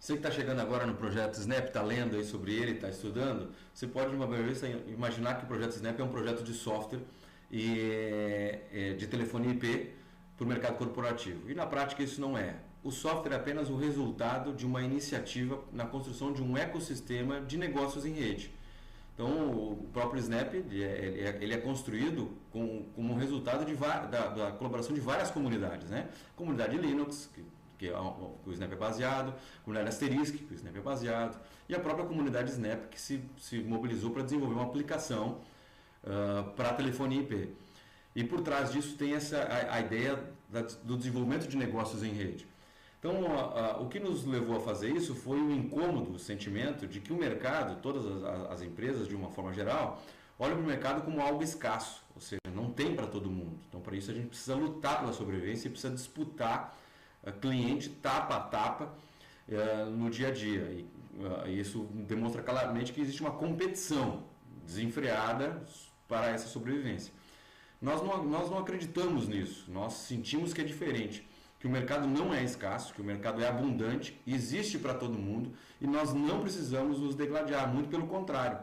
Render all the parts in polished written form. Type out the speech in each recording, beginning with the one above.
Você que está chegando agora no projeto Snap, está lendo aí sobre ele, está estudando, você pode, de uma vez, imaginar que o projeto Snap é um projeto de software e de telefonia IP para o mercado corporativo. E na prática isso não é. O software é apenas o resultado de uma iniciativa na construção de um ecossistema de negócios em rede. Então, o próprio Snap ele é construído como resultado da colaboração de várias comunidades, né? Comunidade Linux, que o Snap é baseado, a comunidade Asterisk, que o Snap é baseado, e a própria comunidade Snap, que se mobilizou para desenvolver uma aplicação para telefonia IP. E por trás disso tem a ideia do desenvolvimento de negócios em rede. Então, o que nos levou a fazer isso foi o incômodo, o sentimento de que o mercado, todas as empresas de uma forma geral, olham para o mercado como algo escasso, ou seja, não tem para todo mundo. Então, para isso a gente precisa lutar pela sobrevivência e precisa disputar cliente tapa a tapa no dia a dia. E isso demonstra claramente que existe uma competição desenfreada para essa sobrevivência. Nós não acreditamos nisso, nós sentimos que é diferente, que o mercado não é escasso, que o mercado é abundante, existe para todo mundo e nós não precisamos nos degladiar, muito pelo contrário.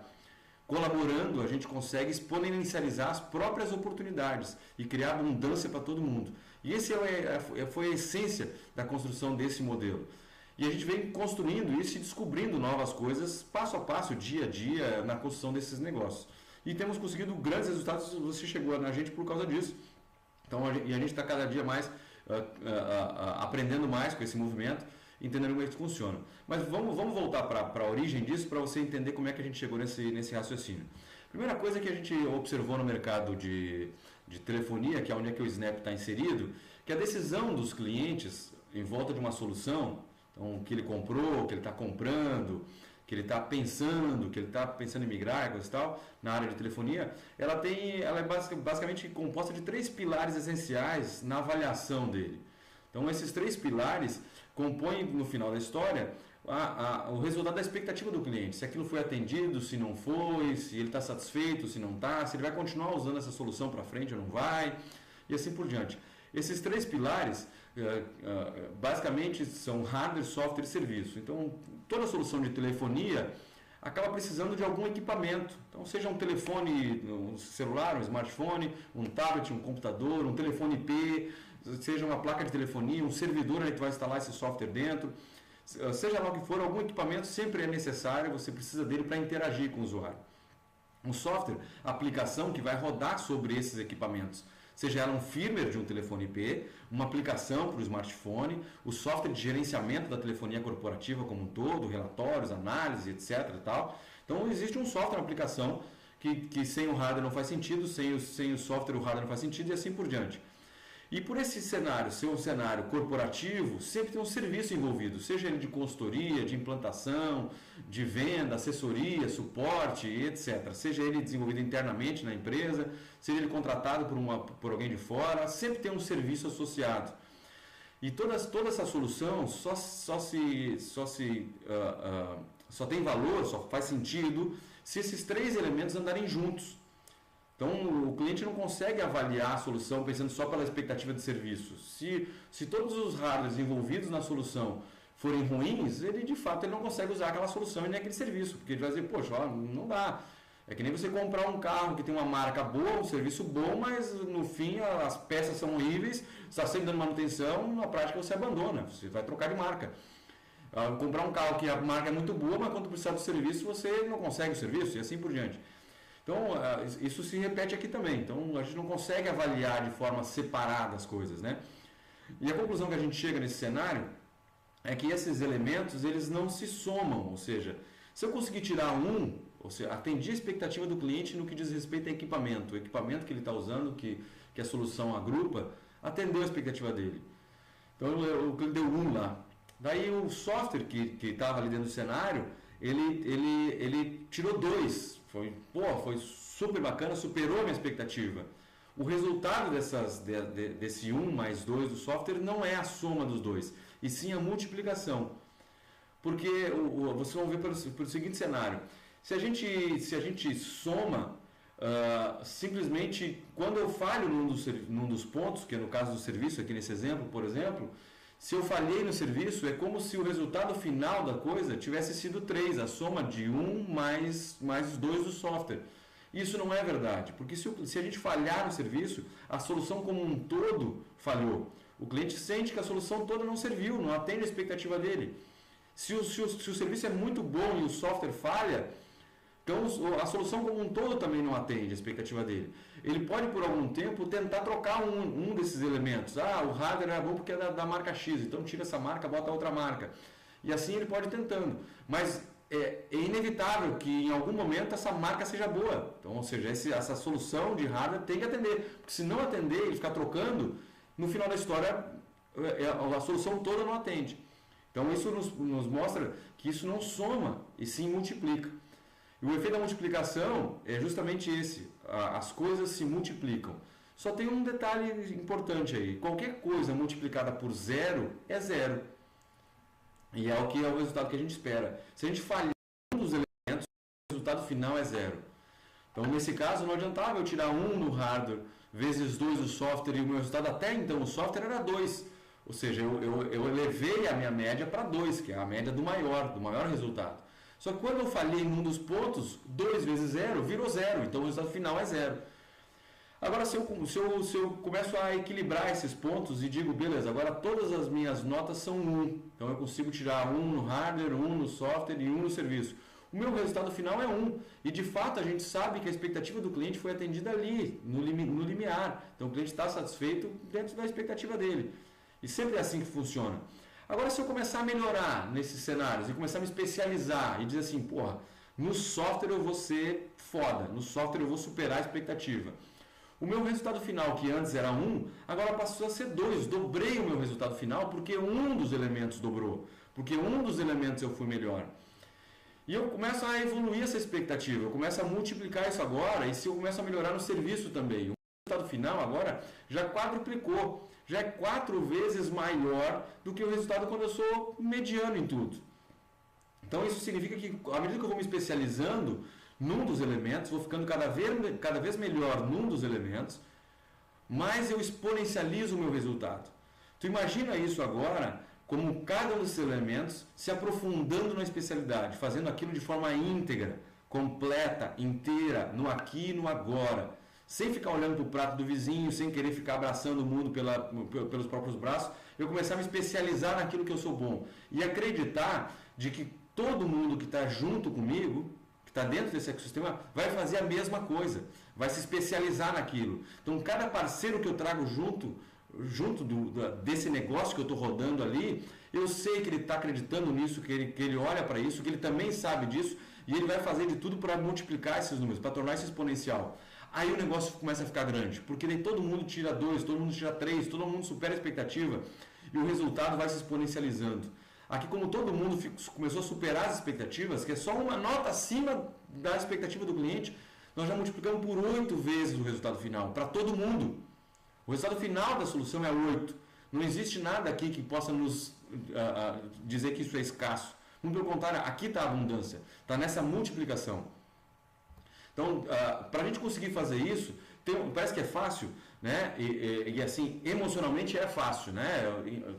Colaborando, a gente consegue exponencializar as próprias oportunidades e criar abundância para todo mundo. E esse foi a essência da construção desse modelo. E a gente vem construindo isso e descobrindo novas coisas, passo a passo, dia a dia, na construção desses negócios. E temos conseguido grandes resultados, você chegou na gente por causa disso. Então, a gente está cada dia mais aprendendo mais com esse movimento, entendendo como é que funciona. Mas vamos voltar para a origem disso, para você entender como é que a gente chegou nesse raciocínio. Primeira coisa que a gente observou no mercado de telefonia, que é onde é que o Snap está inserido, que a decisão dos clientes em volta de uma solução, então, que ele comprou, que ele está comprando, que ele está pensando em migrar, coisa e tal, na área de telefonia, ela é basicamente composta de 3 pilares essenciais na avaliação dele. Então, esses 3 pilares compõem, no final da história, o resultado da expectativa do cliente. Se aquilo foi atendido, se não foi, se ele está satisfeito, se não está, se ele vai continuar usando essa solução para frente ou não vai, e assim por diante. Esses 3 pilares, basicamente, são hardware, software e serviço. Então, toda solução de telefonia acaba precisando de algum equipamento. Então, seja um telefone, um celular, um smartphone, um tablet, um computador, um telefone IP, seja uma placa de telefonia, um servidor onde tu vai instalar esse software dentro. Seja lá o que for, algum equipamento sempre é necessário, você precisa dele para interagir com o usuário. Um software, aplicação que vai rodar sobre esses equipamentos. Seja ela um firmware de um telefone IP, uma aplicação para o smartphone, o software de gerenciamento da telefonia corporativa como um todo, relatórios, análise, etc. E tal. Então existe um software, uma aplicação que sem o hardware não faz sentido, sem o software o hardware não faz sentido e assim por diante. E por esse cenário ser um cenário corporativo, sempre tem um serviço envolvido, seja ele de consultoria, de implantação, de venda, assessoria, suporte, etc. Seja ele desenvolvido internamente na empresa, seja ele contratado por alguém de fora, sempre tem um serviço associado. E toda essa solução só tem valor, só faz sentido se esses 3 elementos andarem juntos. Então, o cliente não consegue avaliar a solução pensando só pela expectativa de serviço. Se todos os hardwares envolvidos na solução forem ruins, ele de fato não consegue usar aquela solução e nem aquele serviço, porque ele vai dizer, poxa, não dá. É que nem você comprar um carro que tem uma marca boa, um serviço bom, mas no fim as peças são horríveis, está sempre dando manutenção, na prática você abandona, você vai trocar de marca. Comprar um carro que a marca é muito boa, mas quando precisar do serviço você não consegue o serviço e assim por diante. Então, isso se repete aqui também. Então, a gente não consegue avaliar de forma separada as coisas, né? E a conclusão que a gente chega nesse cenário é que esses elementos, eles não se somam. Ou seja, se eu conseguir tirar ou seja, atendi a expectativa do cliente no que diz respeito a equipamento. O equipamento que ele está usando, que a solução agrupa, atendeu a expectativa dele. Então, o cliente deu 1 lá. Daí, o software que estava ali dentro do cenário, ele tirou 2. Foi super bacana, superou a minha expectativa. O resultado desse 1 mais 2 do software não é a soma dos 2, e sim a multiplicação. Porque vocês vão ver pelo seguinte cenário. Se a gente soma, simplesmente, quando eu falho num dos pontos, que é no caso do serviço, aqui nesse exemplo, por exemplo, Se eu falhei no serviço, é como se o resultado final da coisa tivesse sido 3, a soma de 1 mais 2 do software. Isso não é verdade, porque se a gente falhar no serviço, a solução como um todo falhou. O cliente sente que a solução toda não serviu, não atende a expectativa dele. Se o serviço é muito bom e o software falha, então a solução como um todo também não atende a expectativa dele. Ele pode por algum tempo tentar trocar um desses elementos. O hardware é bom porque é da marca X, então tira essa marca, bota outra marca. E assim ele pode ir tentando. Mas é inevitável que em algum momento essa marca seja boa. Então, ou seja, essa solução de hardware tem que atender. Porque se não atender, ele ficar trocando, no final da história a solução toda não atende. Então isso nos mostra que isso não soma e sim multiplica. E o efeito da multiplicação é justamente esse. As coisas se multiplicam. Só tem um detalhe importante aí. Qualquer coisa multiplicada por zero é zero. E é o resultado que a gente espera. Se a gente falhar um dos elementos, o resultado final é zero. Então, nesse caso, não adiantava eu tirar 1 no hardware vezes 2 do software e o meu resultado até então o software era 2. Ou seja, eu elevei a minha média para 2, que é a média do maior resultado. Só que quando eu falhei em um dos pontos, 2 vezes 0 virou 0, então o resultado final é 0. Agora, se eu começo a equilibrar esses pontos e digo, beleza, agora todas as minhas notas são 1, então eu consigo tirar 1 no hardware, 1 no software e 1 no serviço. O meu resultado final é 1, e de fato a gente sabe que a expectativa do cliente foi atendida ali, no limiar. Então o cliente está satisfeito dentro da expectativa dele. E sempre é assim que funciona. Agora, se eu começar a melhorar nesses cenários e começar a me especializar e dizer assim, porra, no software eu vou ser foda, no software eu vou superar a expectativa. O meu resultado final, que antes era 1, agora passou a ser 2. Dobrei o meu resultado final porque um dos elementos dobrou, porque um dos elementos eu fui melhor. E eu começo a evoluir essa expectativa, eu começo a multiplicar isso agora, e se eu começo a melhorar no serviço também. O resultado final agora já quadruplicou. Já é 4 vezes maior do que o resultado quando eu sou mediano em tudo. Então isso significa que à medida que eu vou me especializando num dos elementos, vou ficando cada vez melhor num dos elementos, mais eu exponencializo o meu resultado. Tu imagina isso agora como cada um desses elementos se aprofundando na especialidade, fazendo aquilo de forma íntegra, completa, inteira, no aqui e no agora. Sem ficar olhando para o prato do vizinho, sem querer ficar abraçando o mundo pelos próprios braços, eu começar a me especializar naquilo que eu sou bom. E acreditar de que todo mundo que está junto comigo, que está dentro desse ecossistema, vai fazer a mesma coisa, vai se especializar naquilo. Então, cada parceiro que eu trago junto desse negócio que eu estou rodando ali, eu sei que ele está acreditando nisso, que ele olha para isso, que ele também sabe disso, e ele vai fazer de tudo para multiplicar esses números, para tornar isso exponencial. Aí o negócio começa a ficar grande, porque daí todo mundo tira 2, todo mundo tira 3, todo mundo supera a expectativa e o resultado vai se exponencializando. Aqui, como todo mundo começou a superar as expectativas, que é só uma nota acima da expectativa do cliente, nós já multiplicamos por 8 vezes o resultado final, para todo mundo. O resultado final da solução é 8. Não existe nada aqui que possa nos dizer que isso é escasso. Muito pelo contrário, aqui está a abundância, está nessa multiplicação. Então, para a gente conseguir fazer isso, parece que é fácil, né? E assim, emocionalmente é fácil, né?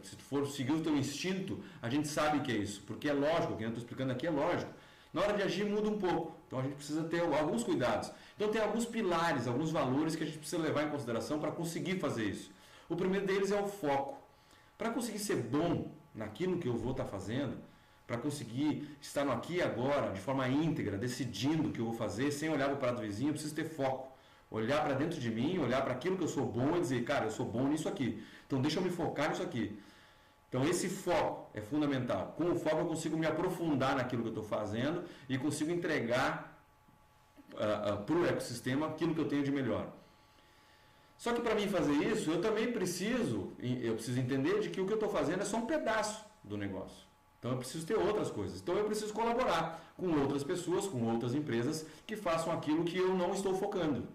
Se tu for seguir o teu instinto, a gente sabe que é isso, porque é lógico, o que eu estou explicando aqui é lógico. Na hora de agir muda um pouco, então a gente precisa ter alguns cuidados. Então tem alguns pilares, alguns valores que a gente precisa levar em consideração para conseguir fazer isso. O primeiro deles é o foco. Para conseguir ser bom naquilo que eu vou estar fazendo, para conseguir estar no aqui e agora, de forma íntegra, decidindo o que eu vou fazer, sem olhar para o prato vizinho, eu preciso ter foco. Olhar para dentro de mim, olhar para aquilo que eu sou bom e dizer, cara, eu sou bom nisso aqui. Então deixa eu me focar nisso aqui. Então esse foco é fundamental. Com o foco eu consigo me aprofundar naquilo que eu estou fazendo e consigo entregar para o ecossistema aquilo que eu tenho de melhor. Só que para mim fazer isso, eu também preciso entender de que o que eu estou fazendo é só um pedaço do negócio. Então eu preciso ter outras coisas. Então eu preciso colaborar com outras pessoas, com outras empresas que façam aquilo que eu não estou focando.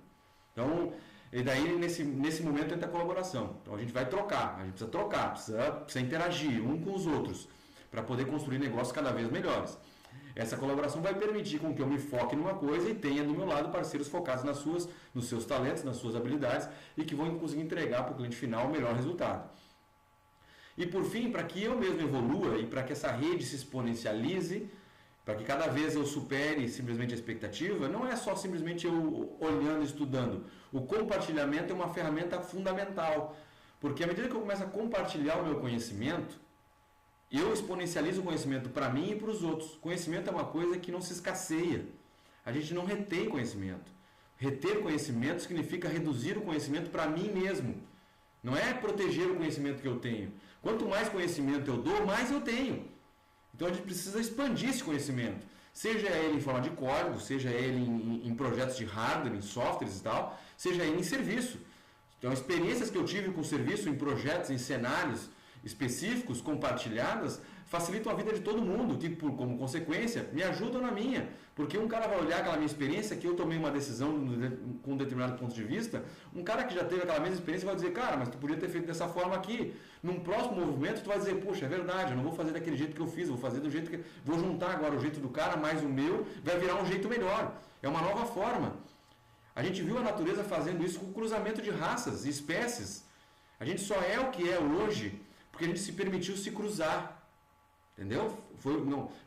Então, e daí nesse momento entra a colaboração. Então a gente vai trocar, a gente precisa trocar, precisa interagir um com os outros para poder construir negócios cada vez melhores. Essa colaboração vai permitir com que eu me foque numa coisa e tenha do meu lado parceiros focados nos seus talentos, nas suas habilidades e que vão conseguir entregar para o cliente final o melhor resultado. E por fim, para que eu mesmo evolua e para que essa rede se exponencialize, para que cada vez eu supere simplesmente a expectativa, não é só simplesmente eu olhando e estudando. O compartilhamento é uma ferramenta fundamental, porque à medida que eu começo a compartilhar o meu conhecimento, eu exponencializo o conhecimento para mim e para os outros. Conhecimento é uma coisa que não se escasseia. A gente não retém conhecimento. Reter conhecimento significa reduzir o conhecimento para mim mesmo. Não é proteger o conhecimento que eu tenho. Quanto mais conhecimento eu dou, mais eu tenho. Então a gente precisa expandir esse conhecimento. Seja ele em forma de código, seja ele em projetos de hardware, em softwares e tal, seja ele em serviço. Então experiências que eu tive com serviço, em projetos, em cenários específicos, compartilhadas, facilitam a vida de todo mundo, que como consequência me ajudam na minha. Porque um cara vai olhar aquela minha experiência, que eu tomei uma decisão com um determinado ponto de vista, um cara que já teve aquela mesma experiência vai dizer, cara, mas tu podia ter feito dessa forma aqui. Num próximo movimento tu vai dizer, poxa, é verdade, eu não vou fazer daquele jeito que eu fiz, vou fazer do jeito que... Vou juntar agora o jeito do cara mais o meu, vai virar um jeito melhor. É uma nova forma. A gente viu a natureza fazendo isso com o cruzamento de raças e espécies. A gente só é o que é hoje porque a gente se permitiu se cruzar. Entendeu?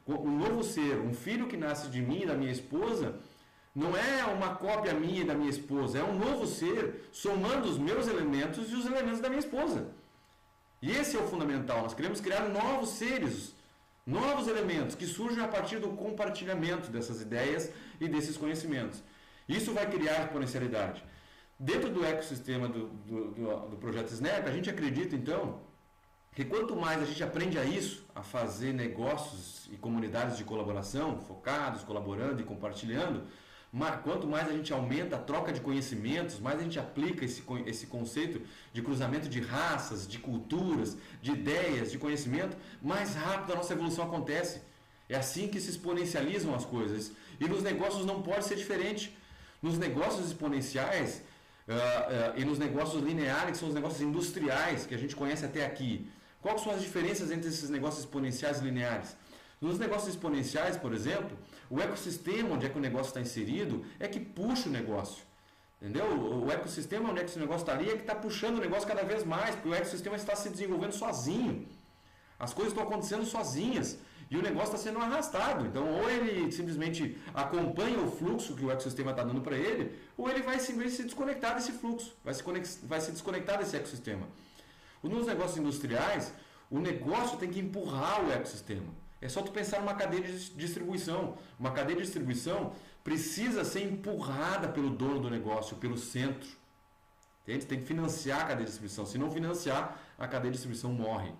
Um novo ser, um filho que nasce de mim e da minha esposa, não é uma cópia minha e da minha esposa, é um novo ser somando os meus elementos e os elementos da minha esposa. E esse é o fundamental. Nós queremos criar novos seres, novos elementos que surgem a partir do compartilhamento dessas ideias e desses conhecimentos. Isso vai criar exponencialidade. Dentro do ecossistema do projeto Snap, a gente acredita então que quanto mais a gente aprende a fazer negócios e comunidades de colaboração, focados, colaborando e compartilhando, quanto mais a gente aumenta a troca de conhecimentos, mais a gente aplica esse conceito de cruzamento de raças, de culturas, de ideias, de conhecimento, mais rápido a nossa evolução acontece. É assim que se exponencializam as coisas. E nos negócios não pode ser diferente. Nos negócios exponenciais e nos negócios lineares, que são os negócios industriais que a gente conhece até aqui, quais são as diferenças entre esses negócios exponenciais e lineares? Nos negócios exponenciais, por exemplo, o ecossistema onde é que o negócio está inserido é que puxa o negócio. Entendeu? O ecossistema onde é que esse negócio está ali é que está puxando o negócio cada vez mais, porque o ecossistema está se desenvolvendo sozinho. As coisas estão acontecendo sozinhas e o negócio está sendo arrastado. Então, ou ele simplesmente acompanha o fluxo que o ecossistema está dando para ele, ou ele vai simplesmente se desconectar desse fluxo, vai se desconectar desse ecossistema. Nos negócios industriais, o negócio tem que empurrar o ecossistema. É só tu pensar numa cadeia de distribuição. Uma cadeia de distribuição precisa ser empurrada pelo dono do negócio, pelo centro. Entende? Tem que financiar a cadeia de distribuição. Se não financiar, a cadeia de distribuição morre.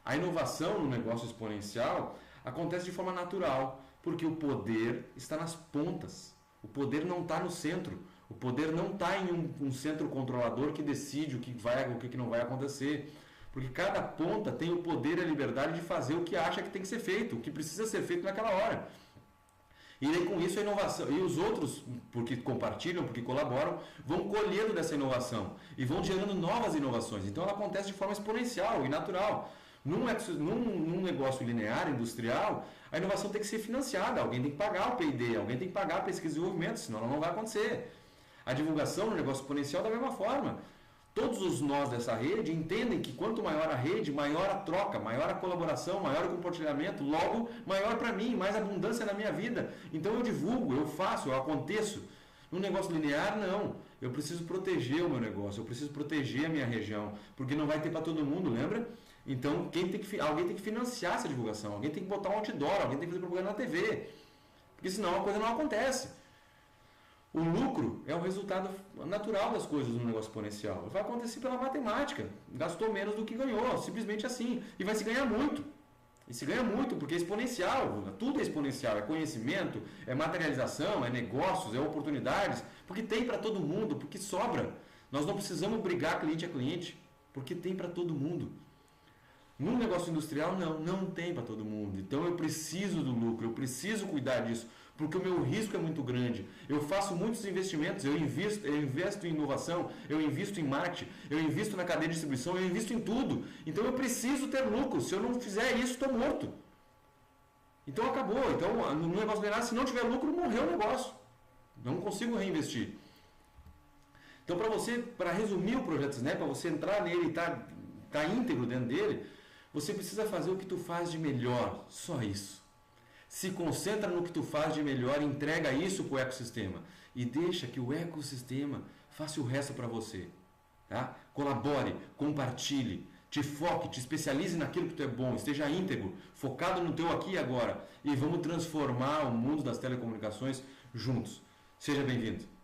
A inovação no negócio exponencial acontece de forma natural, porque o poder está nas pontas. O poder não está no centro. O poder não está em um centro controlador que decide o que vai, o que não vai acontecer. Porque cada ponta tem o poder e a liberdade de fazer o que acha que tem que ser feito, o que precisa ser feito naquela hora. E aí, com isso a inovação, e os outros, porque compartilham, porque colaboram, vão colhendo dessa inovação e vão gerando novas inovações. Então ela acontece de forma exponencial e natural. Num negócio linear, industrial, a inovação tem que ser financiada, alguém tem que pagar o P&D, alguém tem que pagar a pesquisa e desenvolvimento, senão ela não vai acontecer. A divulgação no negócio exponencial da mesma forma. Todos os nós dessa rede entendem que quanto maior a rede, maior a troca, maior a colaboração, maior o compartilhamento, logo maior para mim, mais abundância na minha vida. Então eu divulgo, eu faço, eu aconteço. No negócio linear, não. Eu preciso proteger o meu negócio, eu preciso proteger a minha região, porque não vai ter para todo mundo, lembra? Então alguém tem que financiar essa divulgação, alguém tem que botar um outdoor, alguém tem que fazer propaganda na TV, porque senão a coisa não acontece. O lucro é o resultado natural das coisas no negócio exponencial. Vai acontecer pela matemática. Gastou menos do que ganhou, simplesmente assim. E vai se ganhar muito. E se ganha muito, porque é exponencial. Tudo é exponencial. É conhecimento, é materialização, é negócios, é oportunidades. Porque tem para todo mundo, porque sobra. Nós não precisamos brigar cliente a cliente, porque tem para todo mundo. No negócio industrial, não tem para todo mundo. Então eu preciso do lucro, eu preciso cuidar disso. Porque o meu risco é muito grande. Eu faço muitos investimentos, eu investo em inovação, eu invisto em marketing, eu invisto na cadeia de distribuição, eu invisto em tudo. Então eu preciso ter lucro. Se eu não fizer isso, estou morto. Então acabou. Então no negócio linear, se não tiver lucro, morreu o negócio. Não consigo reinvestir. Então para resumir o projeto Snap, para você entrar nele e estar está íntegro dentro dele, você precisa fazer o que tu faz de melhor, só isso. Se concentra no que tu faz de melhor, entrega isso para o ecossistema e deixa que o ecossistema faça o resto para você. Tá? Colabore, compartilhe, te foque, te especialize naquilo que tu é bom, esteja íntegro, focado no teu aqui e agora e vamos transformar o mundo das telecomunicações juntos. Seja bem-vindo.